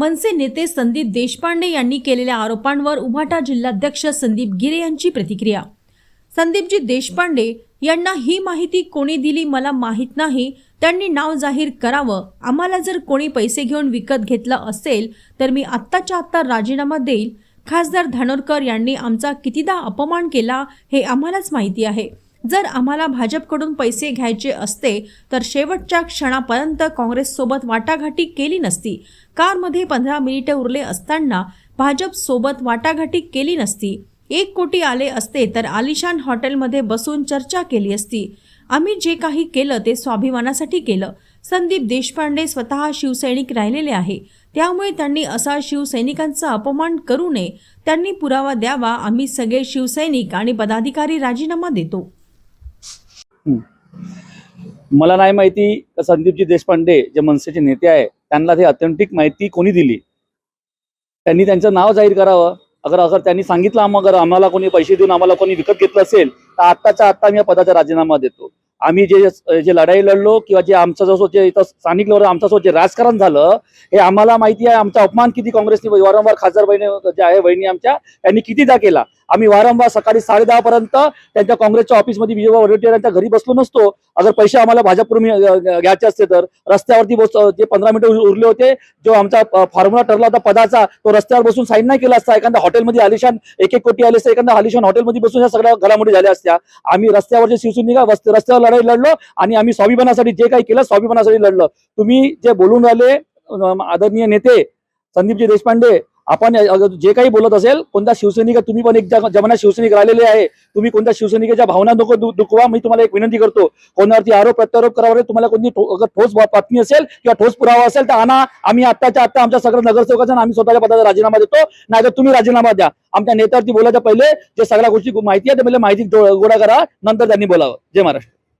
मनसे नेते संदीप देशपांडे यांनी केलेल्या आरोपांवर उभाटा जिल्हाध्यक्ष संदीप गिरे यांची प्रतिक्रिया। संदीपजी देशपांडे यांना ही माहिती कोणी दिली मला माहित नाही, त्यांनी नाव जाहीर करावं। आम्हाला जर कोणी पैसे घेऊन विकत घेतलं असेल तर मी आत्ताच्या आत्ता राजीनामा देईल। खासदार धानोरकर यांनी आमचा कितीदा अपमान केला हे आम्हालाच माहिती आहे। जर आम्हाला भाजपकडून पैसे घ्यायचे असते तर शेवटच्या क्षणापर्यंत काँग्रेस सोबत वाटाघाटी केली नसती। कारमध्ये 15 मिनिटे उरले असताना भाजप सोबत वाटाघाटी केली नसती। 1 कोटी आले असते तर आलिशान हॉटेलमध्ये बसून चर्चा केली असती। आम्ही जे काही केलं ते स्वाभिमानासाठी केलं। संदीप देशपांडे स्वतः शिवसैनिक राहिलेले आहे, त्यामुळे त्यांनी असा शिवसैनिकांचा अपमान करू नये। त्यांनी पुरावा द्यावा। आम्ही सगळे शिवसैनिक आणि पदाधिकारी राजीनामा देतो। मला नाही माहिती की संदीपजी देशपांडे जे मनसेचे नेते आहे त्यांना ते ऑथेंटिक माहिती कोणी दिली। त्यांनी त्यांचं नाव जाहीर करावं। अगर त्यांनी सांगितलं आम्हाला कोणी पैसे देऊन आम्हाला कोणी विकत घेतलं असेल तर आत्ताच्या आत्ता मी पदाचा राजीनामा देतो। आम्ही जे लढाई लढलो किंवा जे आमचं जे इथं स्थानिक लेवलवर आमचं जे राजकारण झालं हे आम्हाला माहिती आहे। आमचा अपमान किती काँग्रेसने वारंवार खासदार बहिणी जे आहे बहिणी आमच्या त्यांनी कितीदा केला। आम्ही वारंवार सकाळी 10:30 पर्यंत त्यांच्या काँग्रेसच्या ऑफिसमध्ये विजय वडेट्टीवार यांच्या घरी बसलो नसतो अगर पैसे आम्हाला भाजपकडून घ्यायचे असते तर। रस्त्यावरती जे 15 मिनिटं उरले होते, जो आमचा फॉर्म्युला ठरला होता पदाचा, तो रस्त्यावर बसून साईन नाही केला असता। एखाद्या हॉटेलमध्ये आलिशान 1-1 कोटी आले असते, एखाद्या आलिशान हॉटेलमध्ये बसून या सगळ्या घडामोडी झाल्या असत्या। आम्ही रस्त्यावरचे शिवसैनिक रस्त्यावर लढाई लढलो आणि आम्ही स्वाभिमानासाठी जे काही केलं स्वाभिमानासाठी लढलो। तुम्ही जे बोलून राहिले आदरणीय नेते संदीपजी देशपांडे, आपण जे काही बोलत असेल कोणत्या शिवसैनिक तुम्ही पण एक जमान्यात शिवसैनिक राहिलेले आहे, तुम्ही कोणत्या शिवसैनिकाच्या भावना नको दुखवा। मी तुम्हाला एक विनंती करतो, कोणावरती आरोप प्रत्यारोप करावे तुम्हाला कोणती ठोस बातमी असेल किंवा ठोस पुरावा असेल तर आणा। आम्ही आत्ताच्या आत्ता आमच्या सगळ्या नगरसेवकांना आम्ही स्वतःच्या पदाचा राजीनामा देतो, नाही तर तुम्ही राजीनामा द्या। आमच्या नेत्यावरती बोलायच्या पहिले जे सगळ्या गोष्टी माहिती आहे ते पहिले माहिती गोळा करा, नंतर त्यांनी बोलावं। जय महाराष्ट्र।